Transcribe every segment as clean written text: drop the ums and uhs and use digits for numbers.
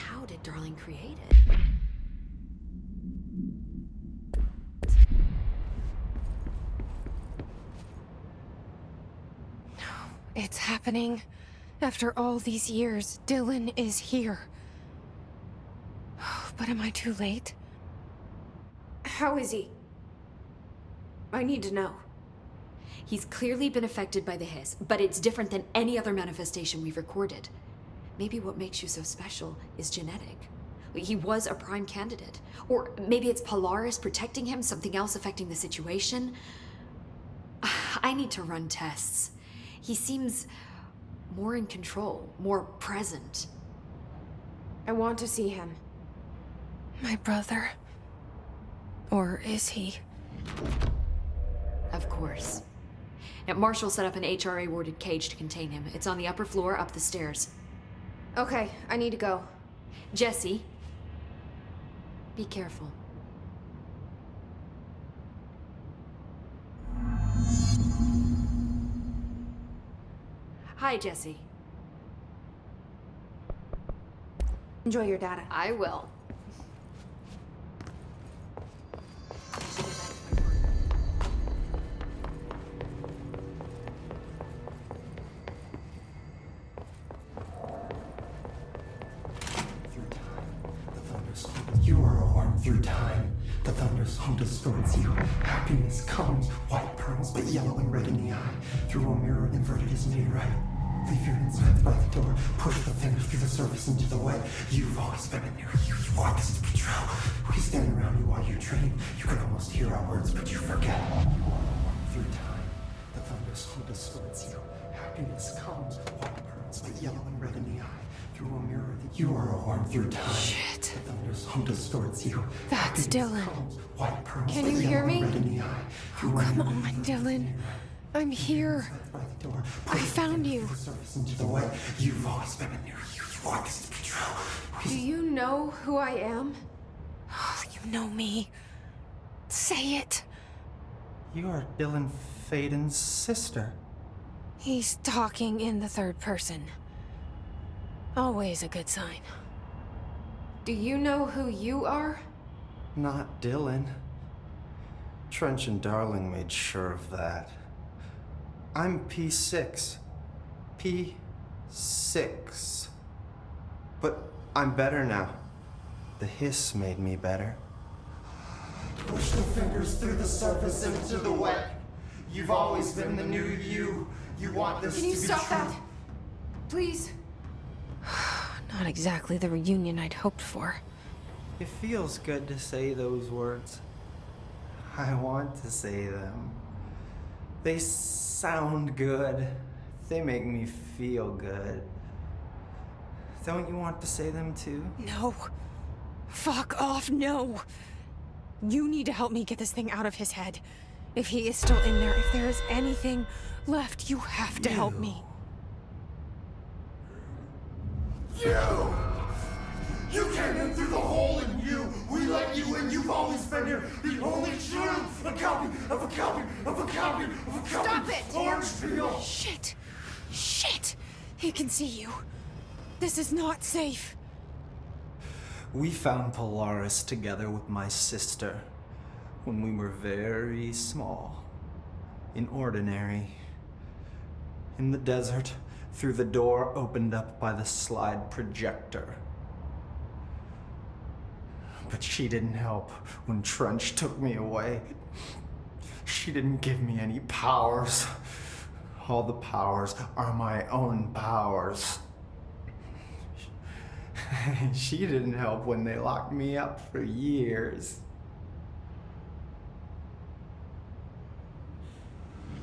how did Darling create it? It's happening. After all these years, Dylan is here. But am I too late? How is he? I need to know. He's clearly been affected by the hiss, but it's different than any other manifestation we've recorded. Maybe what makes you so special is genetic. He was a prime candidate. Or maybe it's Polaris protecting him, something else affecting the situation. I need to run tests. He seems more in control, more present. I want to see him. My brother. Or is he? Of course. Now, Marshall set up an HRA-warded cage to contain him. It's on the upper floor, up the stairs. Okay, I need to go. Jesse, be careful. Hi, Jesse. Enjoy your data. I will. You are a worm through time. The thunderstorm distorts you. Happiness comes, white pearls, but yellow and red in the eye. Through a mirror inverted is made right. Leave your insides by the door. Push the fingers through the surface into the wet. You've always been a near you. You walk as patrol. We stand around you while you dream. You can almost hear our words, but you forget. Through time, the thunderstorm distorts you. Happiness comes, white pearls, but yellow and red in the eye. Through a mirror that you are a worm through time. Shit. The thunderstorm distorts you. That's Dylan. White pearls, Can but you hear yellow me? and red in the eye. Oh, come on, Dylan. I'm here. I found you. You've always been a near you. You walk as patrol. Do you know who I am? You know me. Say it. You are Dylan Faden's sister. He's talking in the third person. Always a good sign. Do you know who you are? Not Dylan. Trench and Darling made sure of that. I'm P6. P6. But I'm better now. The hiss made me better. Push the fingers through the surface into the wet. You've always been the new you. You want this to be Can you stop true. that? Please? Not exactly the reunion I'd hoped for. It feels good to say those words. I want to say them. They sound good. They make me feel good. Don't you want to say them too? No. Fuck off, no. You need to help me get this thing out of his head. If he is still in there, if there is anything left, you have to help me. You came in through the hole in you. We let you in. You've always been here. The only true. A copy of a copy of a copy of a copy. Stop it! Orange peel. Shit. Shit. He can see you. This is not safe. We found Polaris together with my sister when we were very small, in Ordinary, in the desert, through the door opened up by the Slide Projector. But she didn't help when Trench took me away. She didn't give me any powers. All the powers are my own powers. She didn't help when they locked me up for years.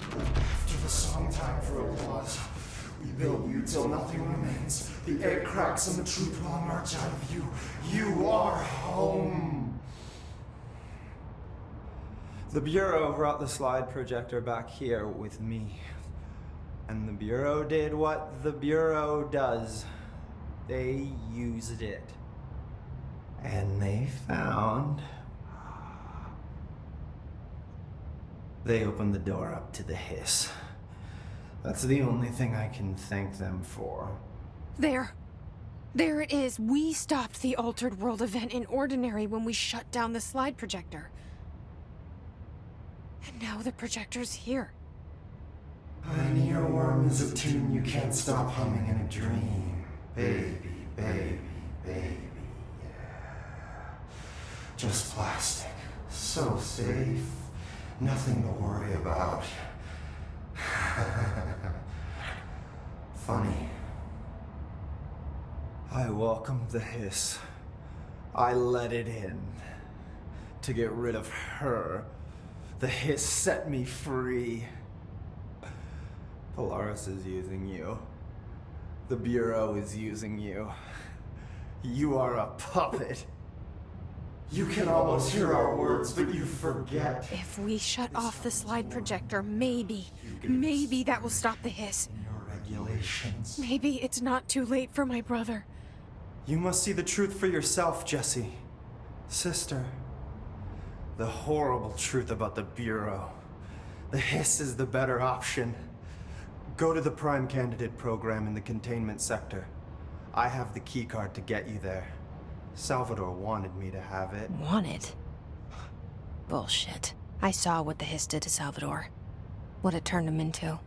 After the song time for applause, we build you till nothing remains. The egg cracks and the truth will emerge out of you. You are home. The Bureau brought the Slide Projector back here with me. And the Bureau did what the Bureau does. They used it. And they found... They opened the door up to the hiss. That's the only thing I can thank them for. There. There it is. We stopped the Altered World event in Ordinary when we shut down the Slide Projector. And now the projector's here. An earworm is a tune you can't stop humming in a dream. Baby, baby, baby, yeah. Just plastic. So safe. Nothing to worry about. Funny. I welcomed the hiss. I let it in. To get rid of her. The hiss set me free. Polaris is using you. The Bureau is using you. You are a puppet. You can almost hear our words, but you forget. If we shut off the Slide Projector, maybe that will stop the hiss. In your regulations. Maybe it's not too late for my brother. You must see the truth for yourself, Jessie. Sister. The horrible truth about the Bureau. The hiss is the better option. Go to the Prime Candidate program in the containment sector. I have the keycard to get you there. Salvador wanted me to have it. Wanted? Bullshit. I saw what the hiss did to Salvador. What it turned him into.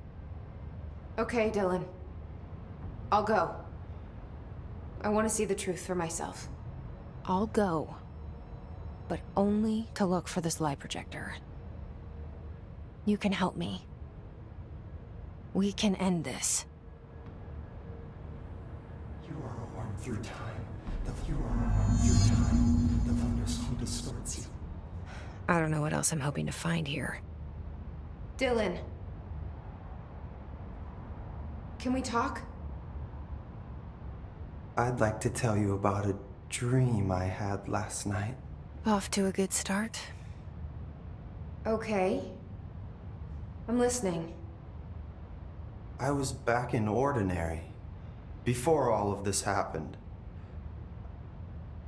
Okay, Dylan. I'll go. I want to see the truth for myself. I'll go. But only to look for the Slide Projector. You can help me. We can end this. You are a worm through time. You are a worm through time. The thunderstorm distorts you. I don't know what else I'm hoping to find here. Dylan. Can we talk? I'd like to tell you about a dream I had last night. Off to a good start. Okay. I'm listening. I was back in Ordinary. Before all of this happened.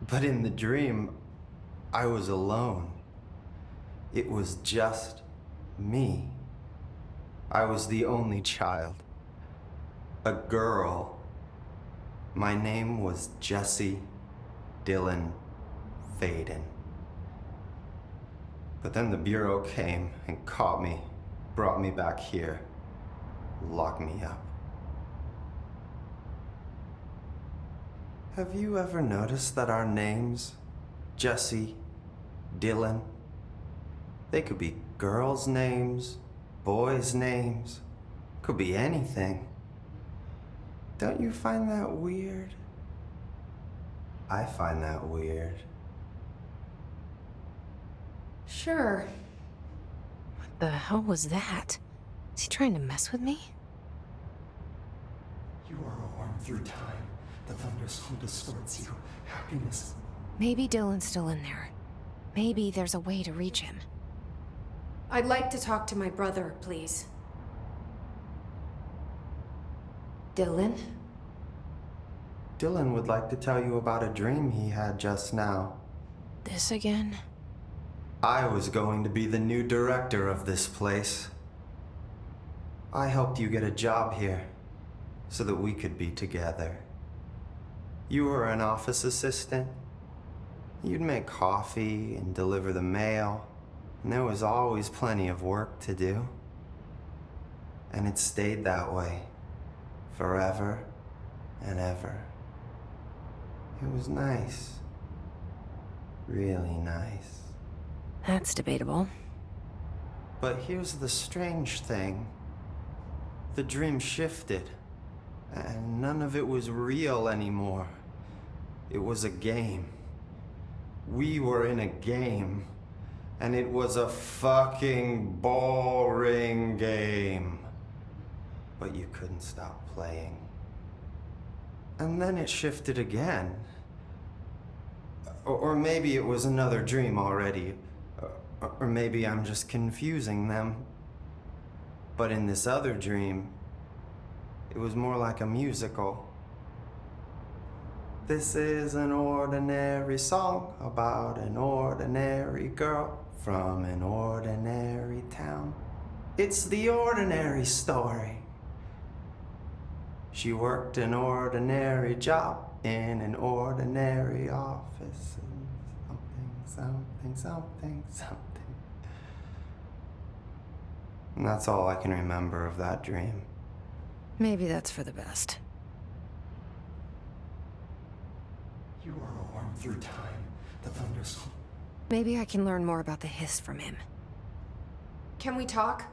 But in the dream, I was alone. It was just me. I was the only child. A girl. My name was Jesse Dylan Faden. But then the Bureau came and caught me, brought me back here, locked me up. Have you ever noticed that our names, Jesse, Dylan, they could be girls' names, boys' names, could be anything. Don't you find that weird? I find that weird. Sure. What the hell was that? Is he trying to mess with me? You are a worm through time. The thunderstorm distorts you. Happiness. Maybe Dylan's still in there. Maybe there's a way to reach him. I'd like to talk to my brother, please. Dylan? Dylan would like to tell you about a dream he had just now. This again? I was going to be the new director of this place. I helped you get a job here so that we could be together. You were an office assistant. You'd make coffee and deliver the mail, and there was always plenty of work to do. And it stayed that way, forever and ever. It was nice. Really nice. That's debatable. But here's the strange thing. The dream shifted, and none of it was real anymore. It was a game. We were in a game, and it was a fucking boring game. But you couldn't stop playing. And then it shifted again. Or maybe it was another dream already. Or maybe I'm just confusing them. But in this other dream, it was more like a musical. This is an ordinary song about an ordinary girl from an ordinary town. It's the ordinary story. She worked an ordinary job in an ordinary office. Something. And that's all I can remember of that dream. Maybe that's for the best. You are a worm through time. The thunderstorm. Maybe I can learn more about the hiss from him. Can we talk?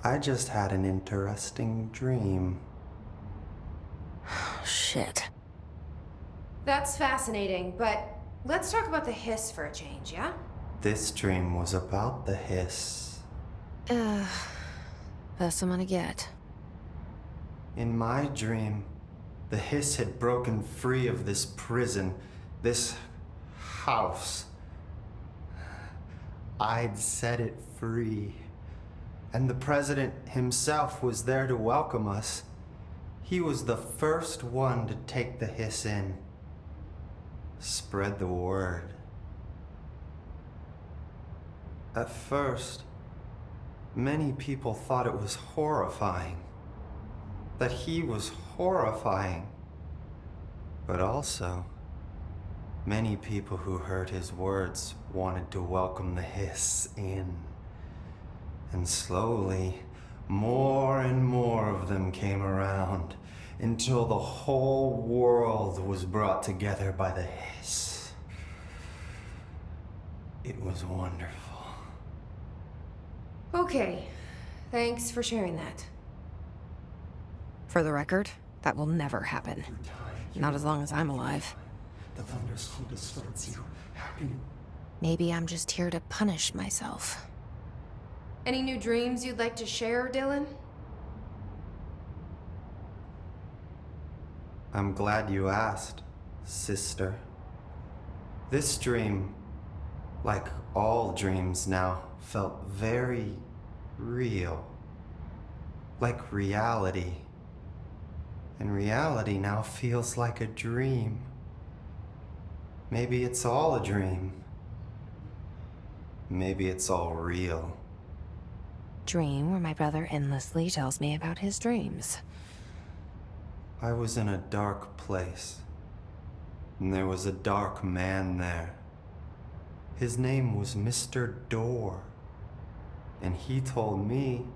I just had an interesting dream. Shit. That's fascinating, but let's talk about the hiss for a change, yeah? This dream was about the hiss. Best I'm gonna get. In my dream, the hiss had broken free of this prison, this house. I'd set it free. And the president himself was there to welcome us. He was the first one to take the hiss in. Spread the word. At first, many people thought it was horrifying. That he was horrifying. But also, many people who heard his words wanted to welcome the hiss in. And slowly, more and more of them came around until the whole world was brought together by the hiss. It was wonderful. Okay, thanks for sharing that. For the record, that will never happen. Not as long as I'm alive. The thunderstorm distorts you. Happy. Maybe I'm just here to punish myself. Any new dreams you'd like to share, Dylan? I'm glad you asked, sister. This dream, like all dreams now, felt very real. Like reality. And reality now feels like a dream. Maybe it's all a dream. Maybe it's all real. Dream where my brother endlessly tells me about his dreams. I was in a dark place, and there was a dark man there. His name was Mr. Door, and he told me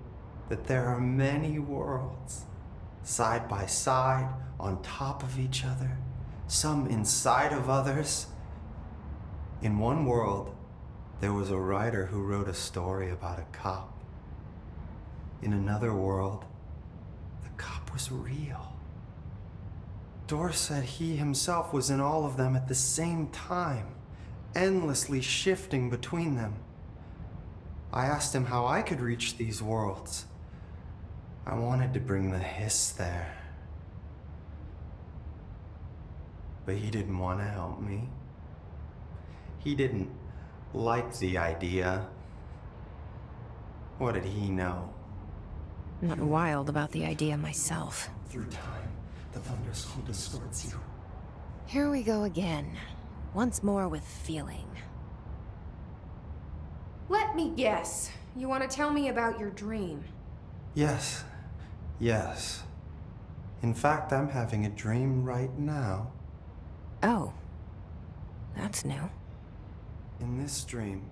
that there are many worlds, side by side, on top of each other, some inside of others. In one world, there was a writer who wrote a story about a cop. In another world, the cop was real. Door said he himself was in all of them at the same time, endlessly shifting between them. I asked him how I could reach these worlds. I wanted to bring the hiss there. But he didn't want to help me. He didn't like the idea. What did he know? I'm not wild about the idea myself. Through time, the thunderstorm distorts you. Here we go again. Once more with feeling. Let me guess. You want to tell me about your dream? Yes. In fact, I'm having a dream right now. Oh. That's new. In this dream,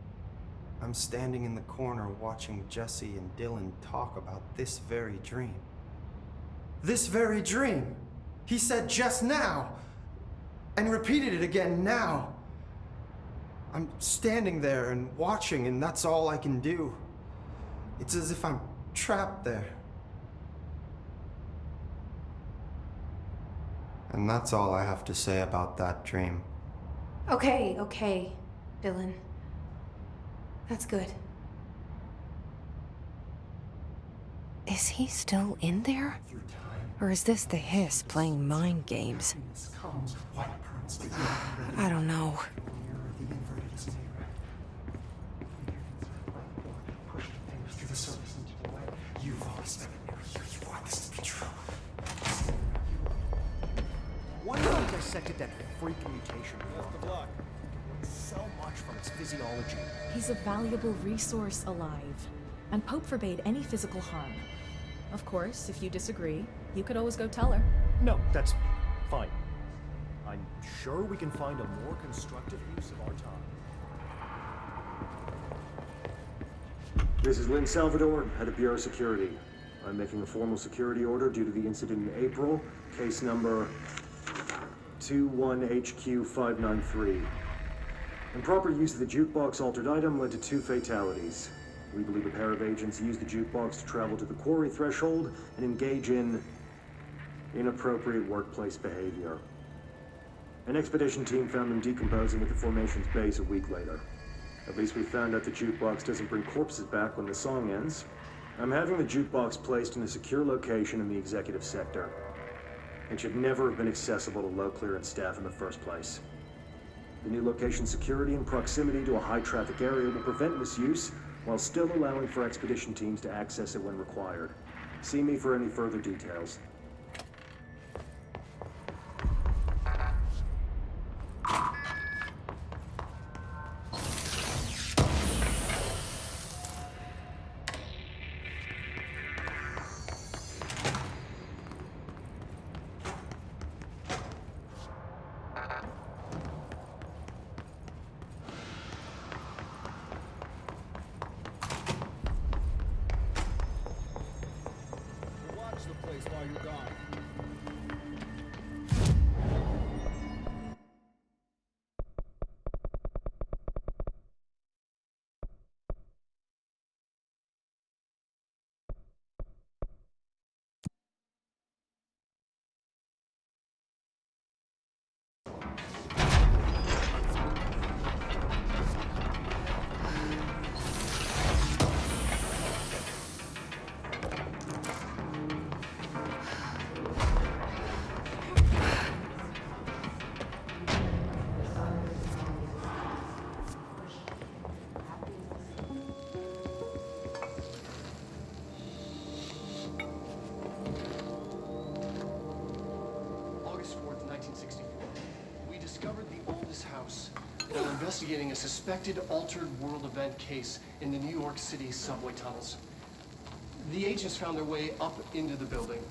I'm standing in the corner watching Jesse and Dylan talk about this very dream. This very dream! He said just now! And repeated it again now! I'm standing there and watching, and that's all I can do. It's as if I'm trapped there. And that's all I have to say about that dream. Okay, Dylan. That's good. Is he still in there? Or is this the hiss playing mind games? I don't know. You've always been a mirror. You want this to be true. Why have you dissected that freak mutation? So much from its physiology. He's a valuable resource alive, and Pope forbade any physical harm. Of course, if you disagree, You could always go tell her. No, that's fine. I'm sure we can find a more constructive use of our time. This is Lynn Salvador, head of Bureau Security. I'm making a formal security order due to the incident in April, case number 21HQ593. Improper use of the jukebox altered item led to 2 fatalities. We believe a pair of agents used the jukebox to travel to the quarry threshold and engage in inappropriate workplace behavior. An expedition team found them decomposing at the formation's base a week later. At least we found out the jukebox doesn't bring corpses back when the song ends. I'm having the jukebox placed in a secure location in the executive sector. It should never have been accessible to low clearance staff in the first place. The new location's security and proximity to a high traffic area will prevent misuse while still allowing for expedition teams to access it when required. See me for any further details. Watch the place while you're gone. Investigating a suspected altered world event case in the New York City subway tunnels. The agents found their way up into the building.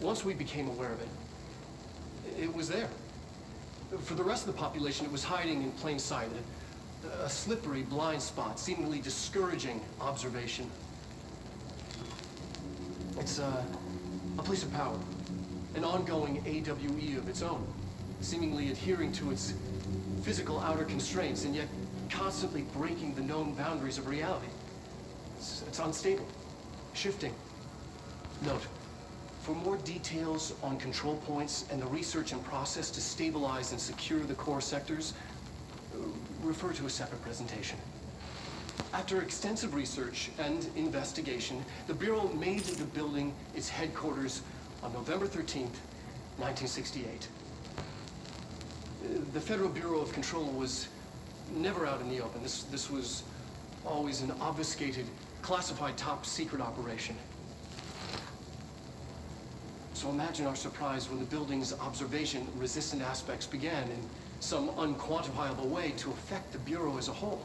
Once we became aware of it, it was there. For the rest of the population, it was hiding in plain sight, a slippery blind spot, seemingly discouraging observation. It's a place of power, an ongoing AWE of its own, seemingly adhering to its physical outer constraints and yet constantly breaking the known boundaries of reality. It's unstable, shifting. Note, for more details on control points and the research and process to stabilize and secure the core sectors, refer to a separate presentation. After extensive research and investigation, the Bureau made the building its headquarters on November 13th, 1968. The Federal Bureau of Control was never out in the open. This was always an obfuscated, classified top secret operation. So imagine our surprise when the building's observation-resistant aspects began in some unquantifiable way to affect the Bureau as a whole.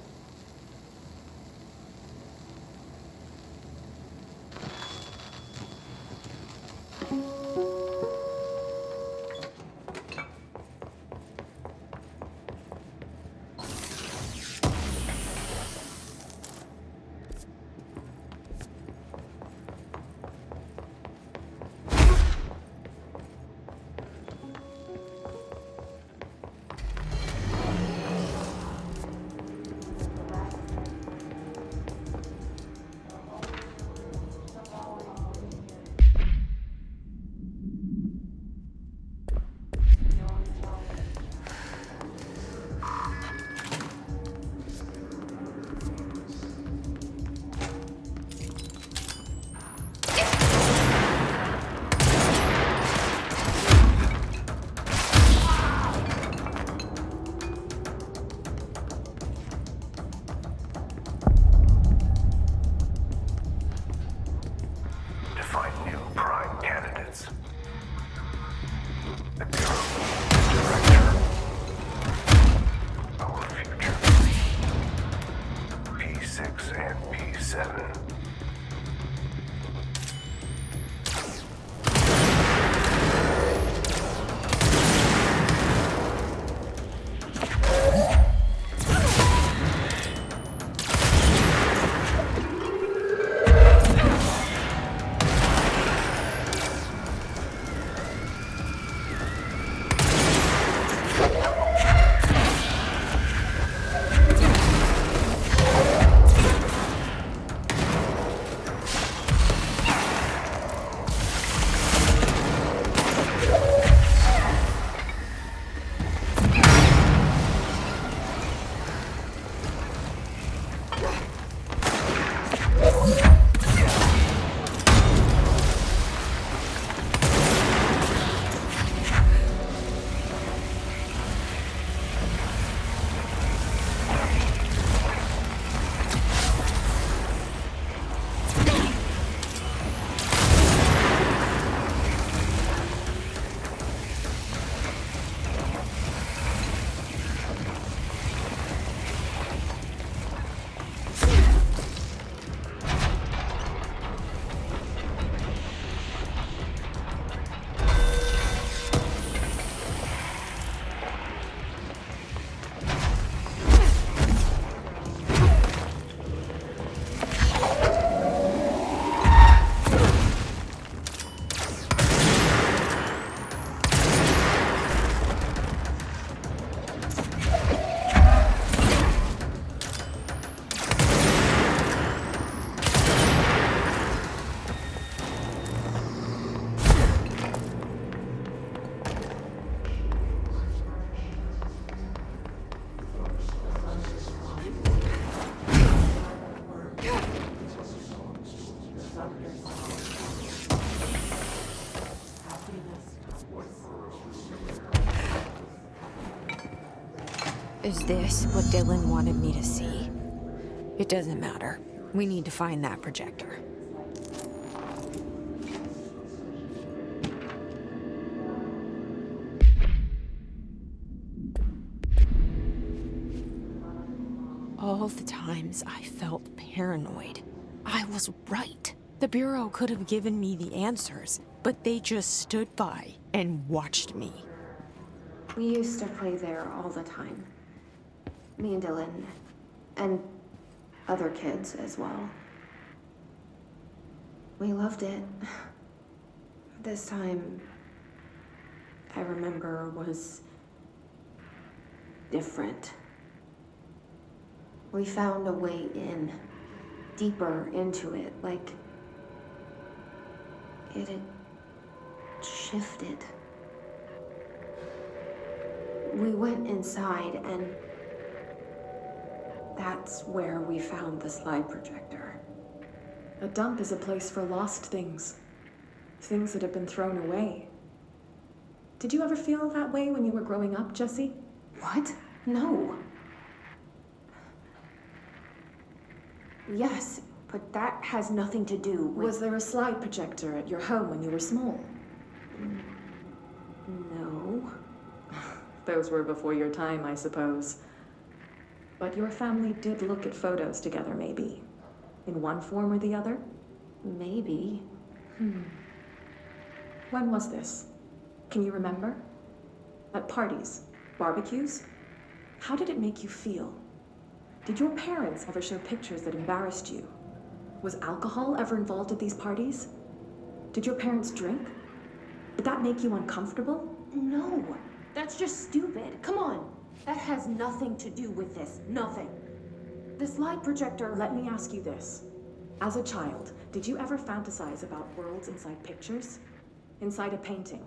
Is this what Dylan wanted me to see? It doesn't matter. We need to find that projector. All the times I felt paranoid, I was right. The Bureau could have given me the answers, but they just stood by and watched me. We used to play there all the time. Me and Dylan, and other kids as well. We loved it. This time, I remember, was different. We found a way in, deeper into it, like it had shifted. We went inside, and that's where we found the slide projector. A dump is a place for lost things. Things that have been thrown away. Did you ever feel that way when you were growing up, Jesse? What? No. Yes, but that has nothing to do with... Was there a slide projector at your home when you were small? No. Those were before your time, I suppose. But your family did look at photos together, maybe. In one form or the other? Maybe. When was this? Can you remember? At parties? Barbecues? How did it make you feel? Did your parents ever show pictures that embarrassed you? Was alcohol ever involved at these parties? Did your parents drink? Did that make you uncomfortable? No. That's just stupid. Come on. That has nothing to do with this. Nothing. The slide projector... Let me ask you this. As a child, did you ever fantasize about worlds inside pictures? Inside a painting?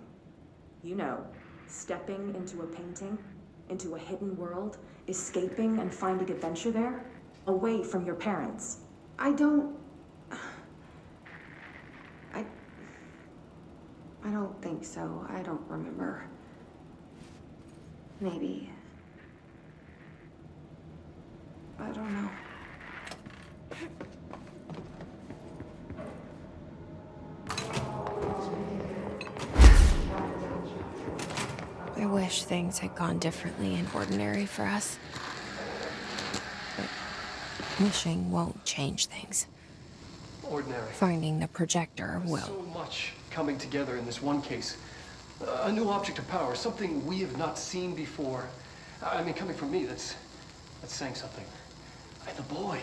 You know, stepping into a painting, into a hidden world, escaping and finding adventure there, away from your parents. I don't think so. I don't remember. Maybe. I don't know. I wish things had gone differently in Ordinary for us. But wishing won't change things. Ordinary. Finding the projector will. So much coming together in this one case. A new object of power, something we have not seen before. I mean, coming from me, that's saying something. And the boy,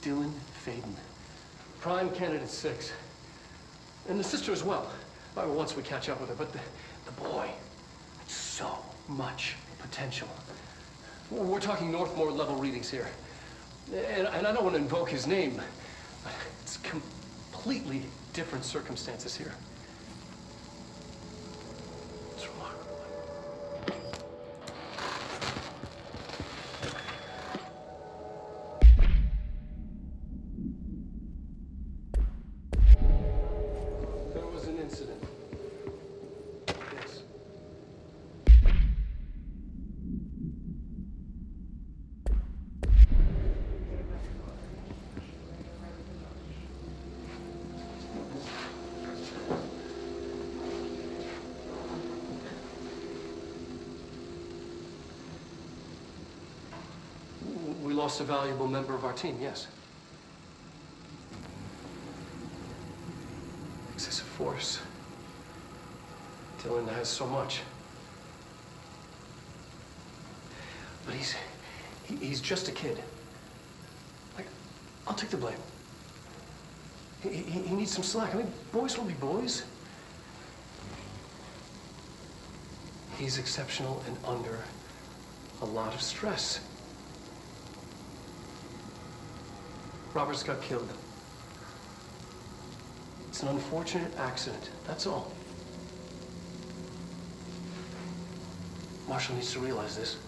Dylan Faden, prime candidate 6. And the sister as well, once we catch up with her. But the boy, so much potential. We're talking Northmore level readings here. And I don't want to invoke his name, but it's completely different circumstances here. It's remarkable. There was an incident. Yes. We lost a valuable member of our team, yes. Excessive force. Dylan has so much. But he's just a kid. Like, I'll take the blame. He needs some slack. I mean, boys will be boys. He's exceptional and under a lot of stress. Roberts got killed. It's an unfortunate accident, that's all. Marshall needs to realize this.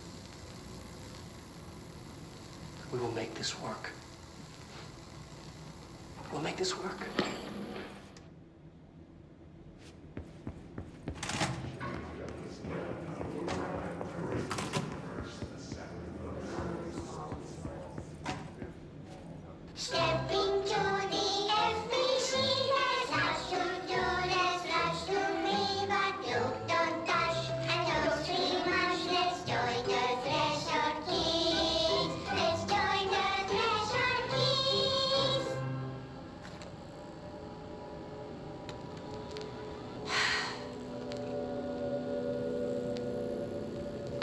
We will make this work. We'll make this work.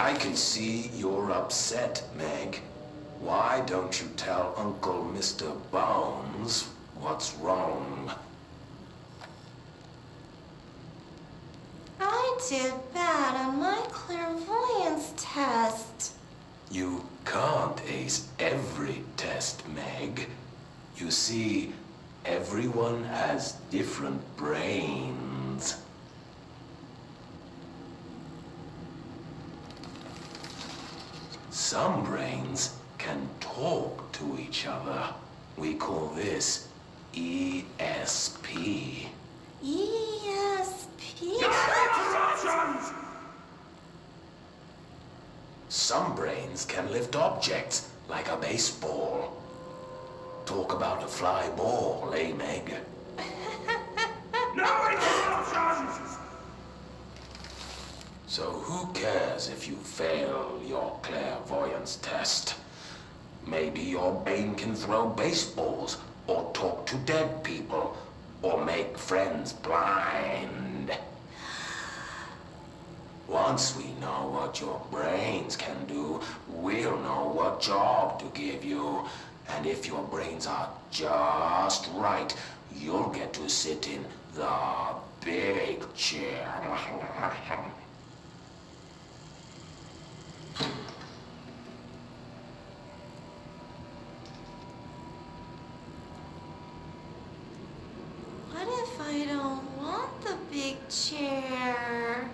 I can see you're upset, Meg. Why don't you tell Uncle Mr. Bones what's wrong? I did bad on my clairvoyance test. You can't ace every test, Meg. You see, everyone has different brains. Some brains can talk to each other. We call this ESP. ESP? Some brains can lift objects, like a baseball. Talk about a fly ball, eh, Meg? No interruptions! So who cares if you fail your clairvoyance test? Maybe your brain can throw baseballs, or talk to dead people, or make friends blind. Once we know what your brains can do, we'll know what job to give you. And if your brains are just right, you'll get to sit in the big chair. What if I don't want the big chair?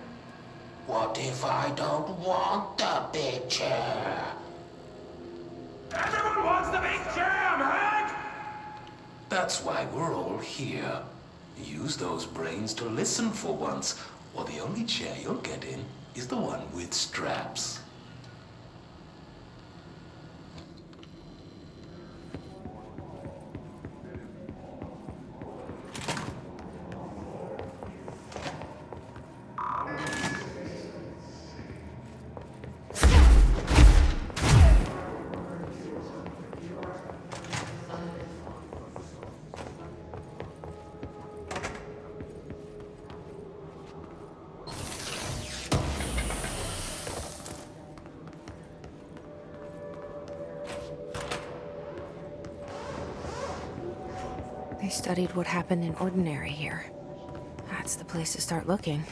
What if I don't want the big chair? Everyone wants the big chair, Meg! That's why we're all here. Use those brains to listen for once, or the only chair you'll get in is the one with straps. They studied what happened in Ordinary here. That's the place to start looking.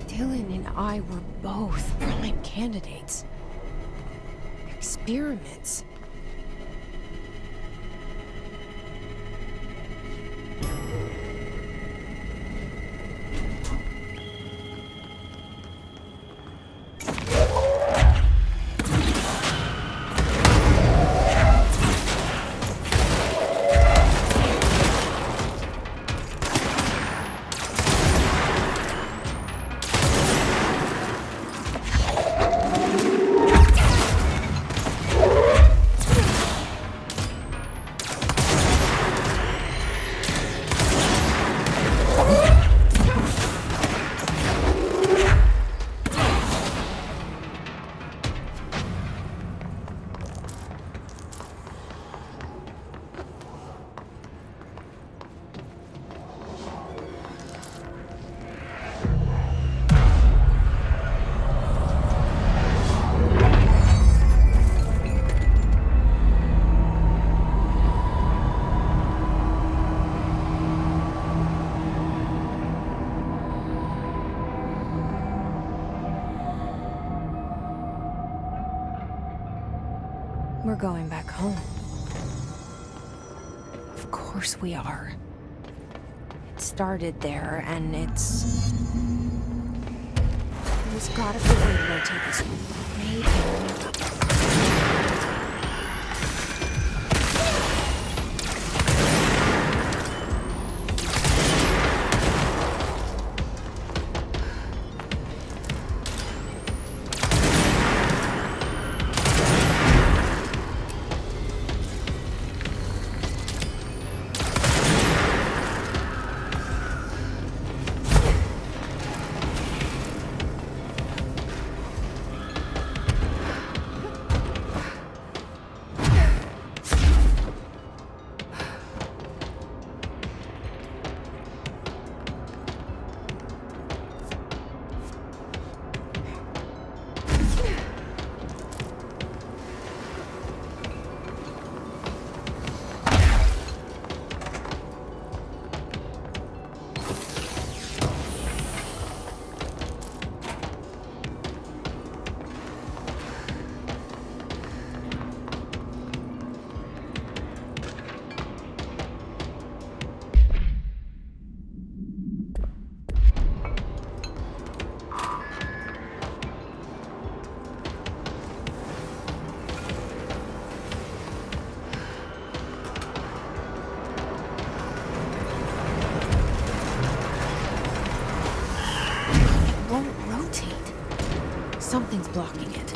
Dylan and I were both prime candidates. Experiments. We're going back home. Of course we are. It started there, and it's... There's gotta be a way to rotate this. Maybe. Something's blocking it.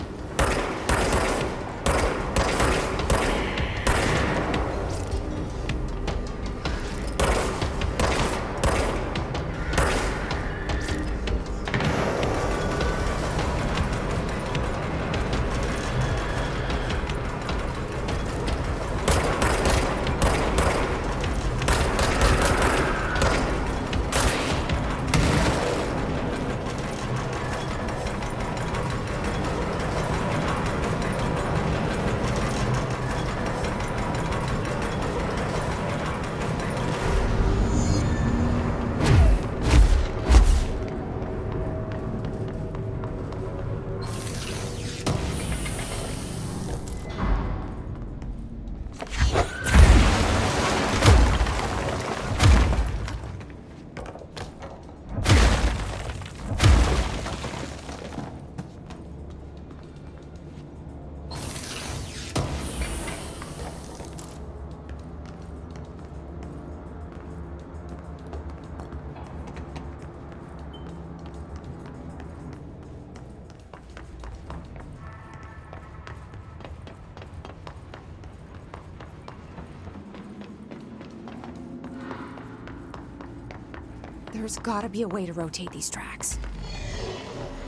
There's gotta be a way to rotate these tracks.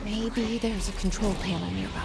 Maybe there's a control panel nearby.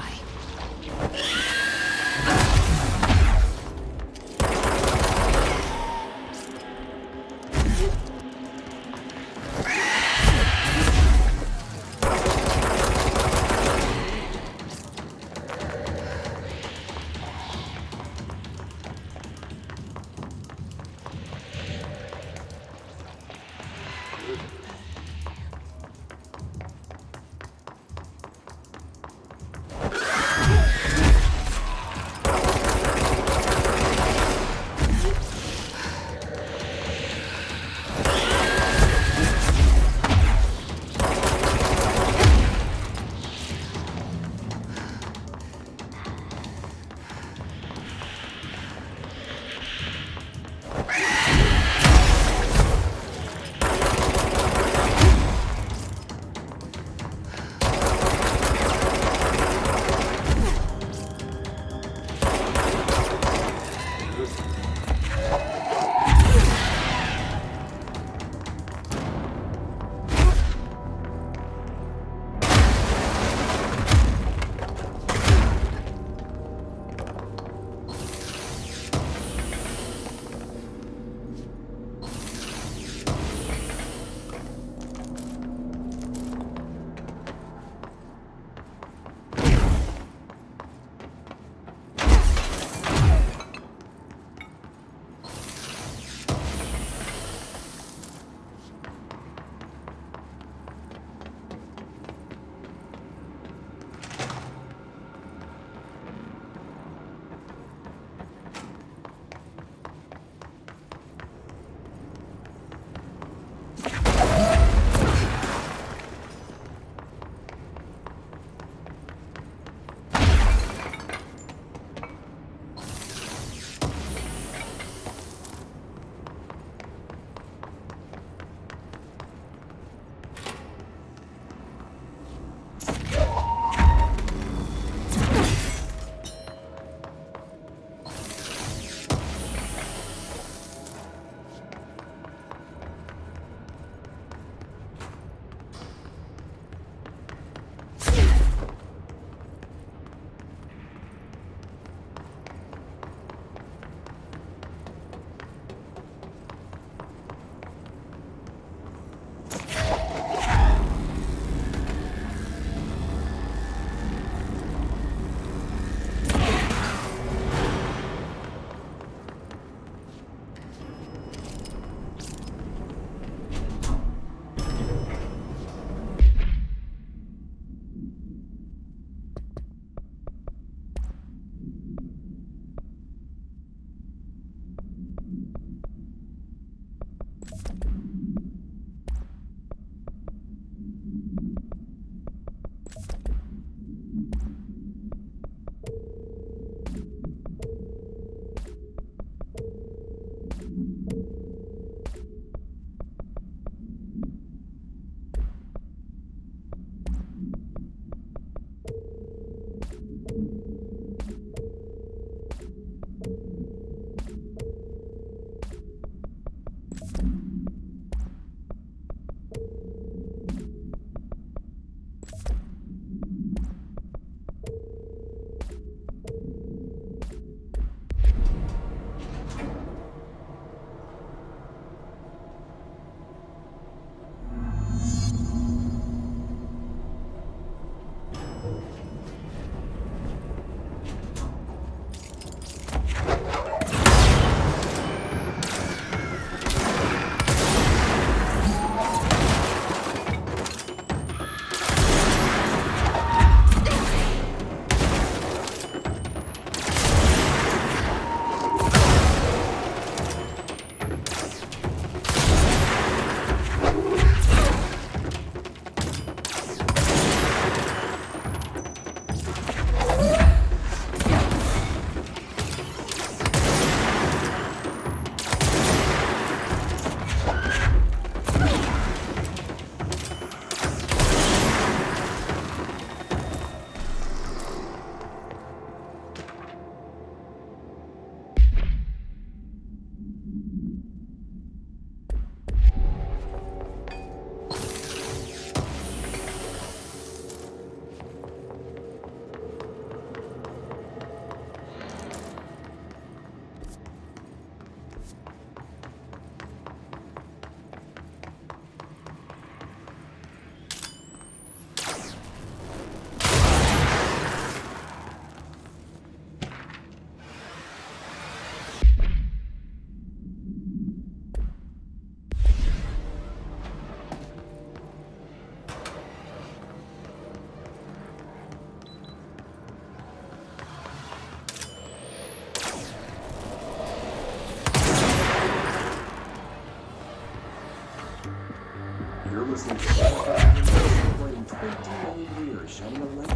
Seriously, celebrating 20 million years, shining a light.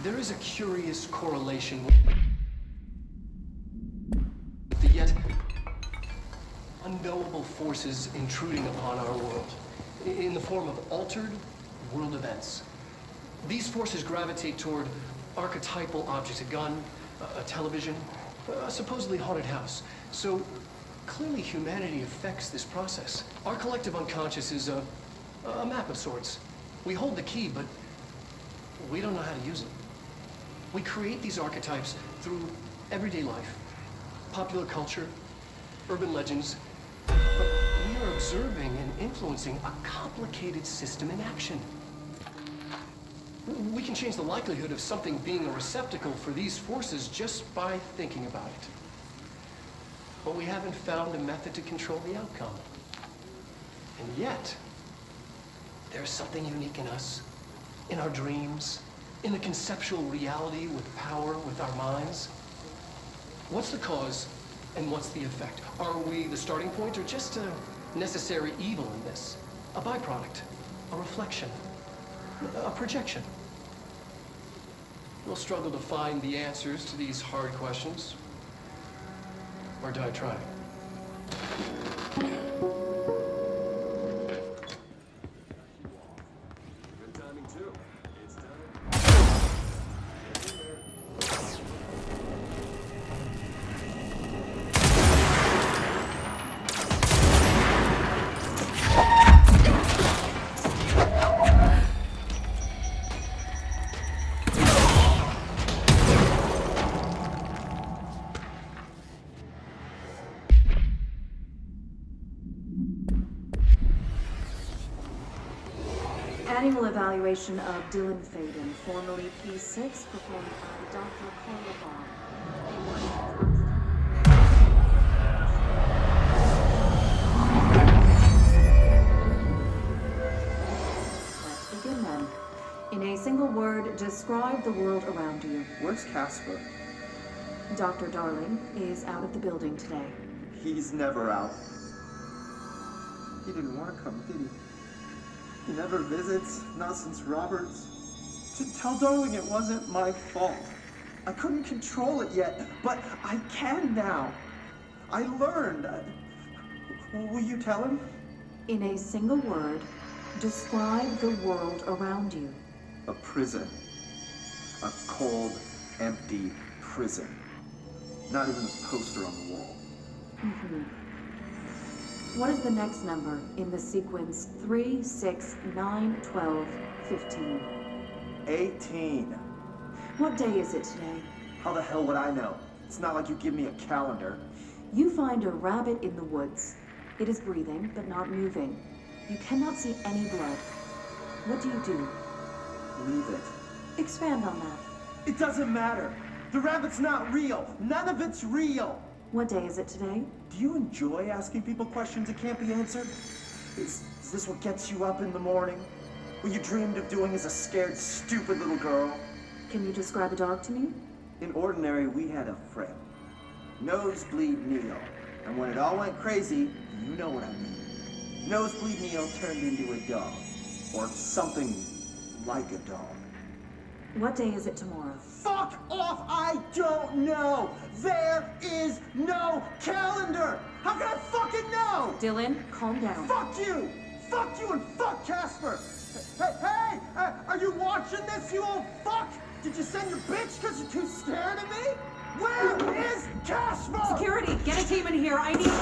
There is a curious correlation with the yet unknowable forces intruding upon our world in the form of altered world events. These forces gravitate toward archetypal objects, a gun, a television, a supposedly haunted house. So clearly humanity affects this process. Our collective unconscious is a map of sorts. We hold the key, but we don't know how to use it. We create these archetypes through everyday life, popular culture, urban legends, but we are observing and influencing a complicated system in action. We can change the likelihood of something being a receptacle for these forces just by thinking about it. But we haven't found a method to control the outcome. And yet, there's something unique in us, in our dreams, in the conceptual reality with power with our minds. What's the cause and what's the effect? Are we the starting point or just a necessary evil in this? A byproduct, a reflection, a projection? We'll struggle to find the answers to these hard questions. Or die trying. Good timing, too. It's time. Annual evaluation of Dylan Faden, formerly P6, performed by Dr. Carla Let's begin then. In a single word, describe the world around you. Where's Casper? Dr. Darling is out of the building today. He's never out. He didn't want to come, did he? He never visits, not since Roberts. Tell Darling it wasn't my fault. I couldn't control it yet, but I can now. I learned. Will you tell him? In a single word, describe the world around you. A prison. A cold, empty prison. Not even a poster on the wall. What is the next number in the sequence 3, 6, 9, 12, 15? 18. What day is it today? How the hell would I know? It's not like you give me a calendar. You find a rabbit in the woods. It is breathing, but not moving. You cannot see any blood. What do you do? Leave it. Expand on that. It doesn't matter. The rabbit's not real. None of it's real. What day is it today? Do you enjoy asking people questions that can't be answered? Is this what gets you up in the morning? What you dreamed of doing as a scared, stupid little girl? Can you describe a dog to me? In Ordinary, we had a friend. Nosebleed Neil. And when it all went crazy, you know what I mean. Nosebleed Neil turned into a dog. Or something like a dog. What day is it tomorrow? Fuck off! I don't know! There is no calendar! How can I fucking know? Dylan, calm down. Fuck you! Fuck you and fuck Casper! Hey! Are you watching this, you old fuck? Did you send your bitch because you're too scared of me? Where is Casper? Security, get a team in here. I need...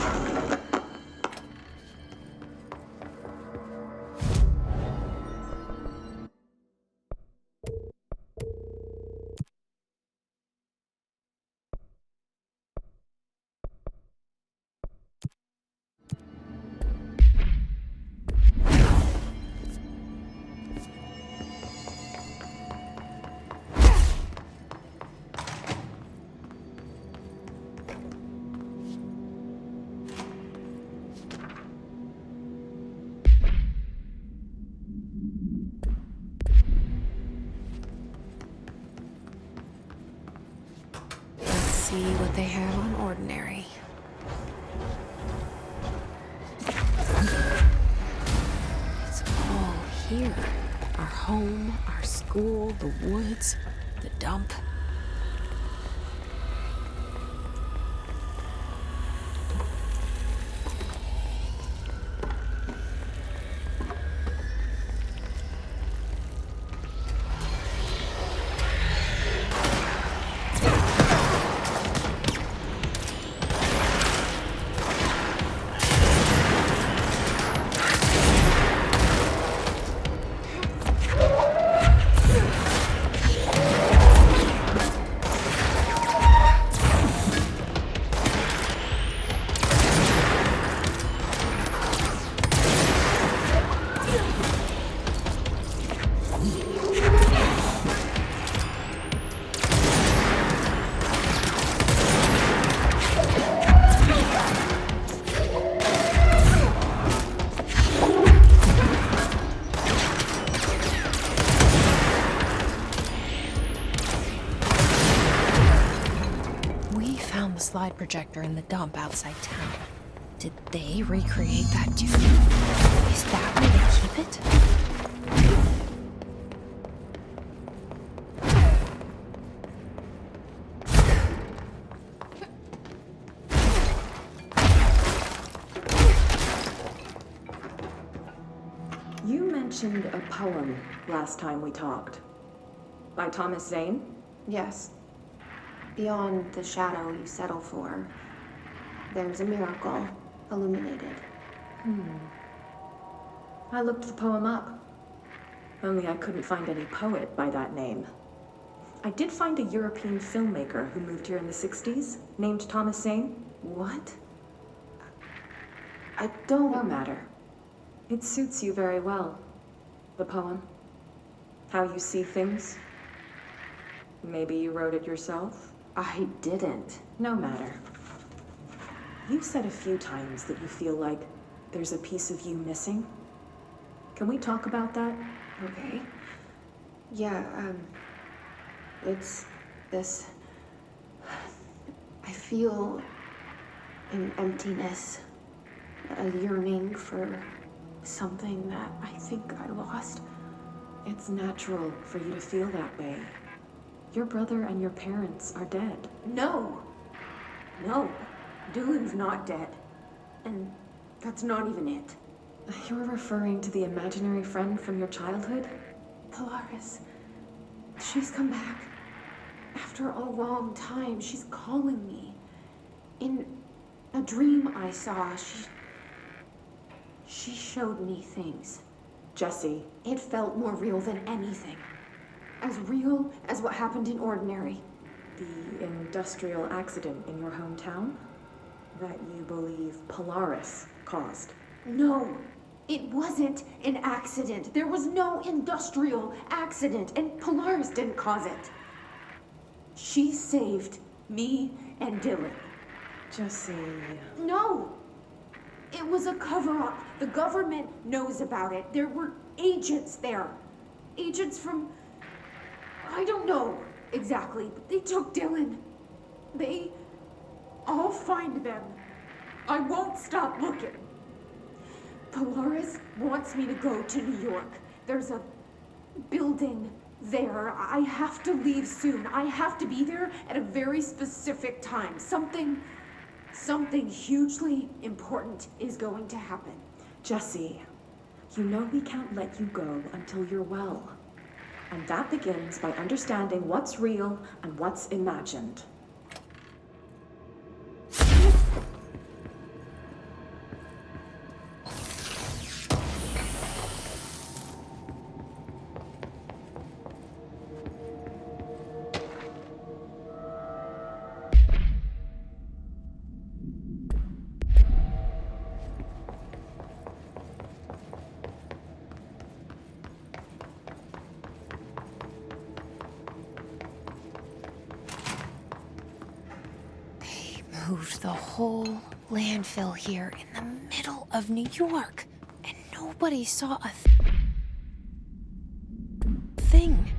what they have on Ordinary. It's all here. Our home, our school, the woods, the dump. Slide projector in the dump outside town. Did they recreate that too? Is that where they keep it? You mentioned a poem last time we talked. By Thomas Zane? Yes. Beyond the shadow you settle for, there's a miracle illuminated. I looked the poem up. Only I couldn't find any poet by that name. I did find a European filmmaker who moved here in the 60s, named Thomas Zane. What? I don't... No matter. It suits you very well. The poem. How you see things. Maybe you wrote it yourself? I didn't. No matter. You've said a few times that you feel like there's a piece of you missing. Can we talk about that? Okay. Yeah, it's this... I feel an emptiness, a yearning for something that I think I lost. It's natural for you to feel that way. Your brother and your parents are dead. No. Dylan's not dead. And that's not even it. You were referring to the imaginary friend from your childhood? Polaris. She's come back. After a long time, she's calling me. In a dream I saw, she showed me things. Jesse. It felt more real than anything. As real as what happened in Ordinary. The industrial accident in your hometown? That you believe Polaris caused? No, it wasn't an accident. There was no industrial accident, and Polaris didn't cause it. She saved me and Dylan. Jesse... No! It was a cover-up. The government knows about it. There were agents there. Agents from... I don't know exactly, but they took Dylan. I'll find them. I won't stop looking. Polaris wants me to go to New York. There's a building there. I have to leave soon. I have to be there at a very specific time. Something hugely important is going to happen. Jesse, you know we can't let you go until you're well. And that begins by understanding what's real and what's imagined. Moved the whole landfill here in the middle of New York, and nobody saw a thing.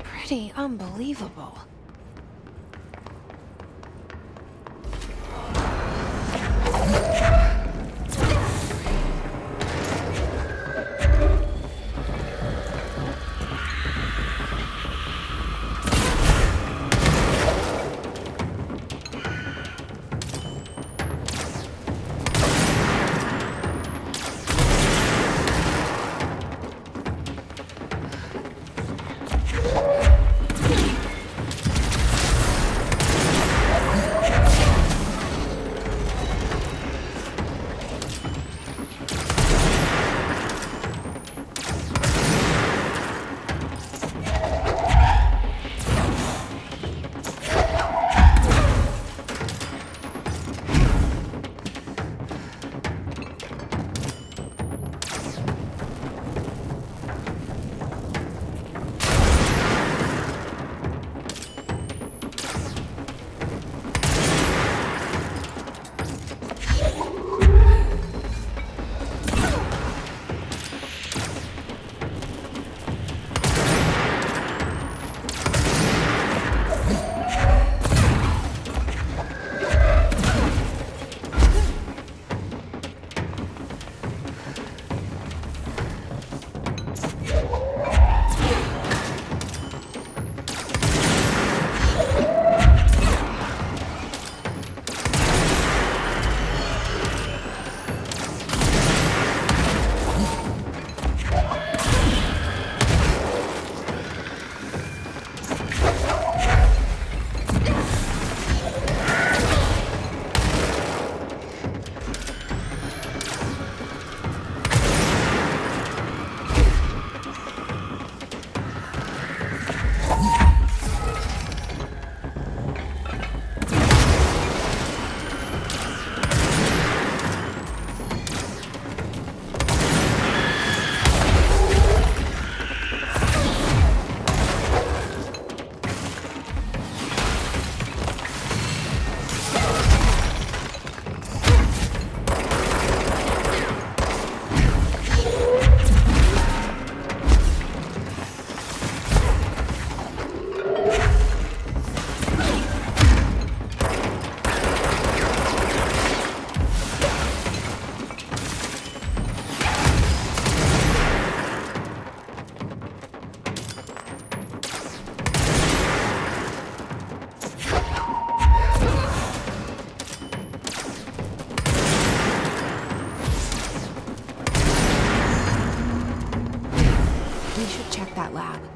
Pretty unbelievable. that lab.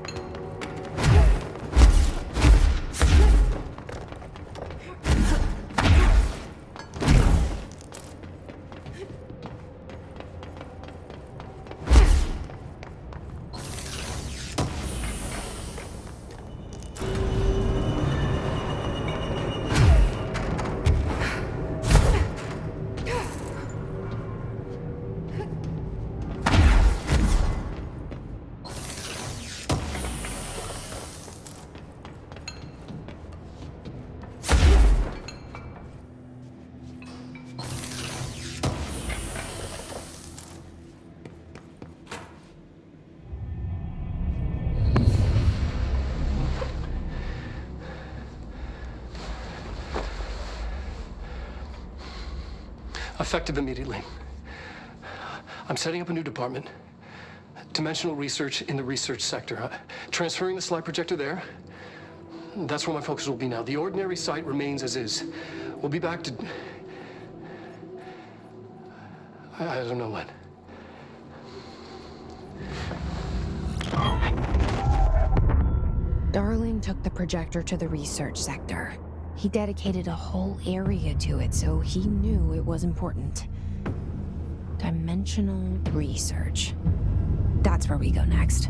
Effective immediately. I'm setting up a new department. Dimensional research in the research sector. Transferring the slide projector there. That's where my focus will be now. The ordinary site remains as is. We'll be back to... I don't know when. Darling took the projector to the research sector. He dedicated a whole area to it, so he knew it was important. Dimensional research. That's where we go next.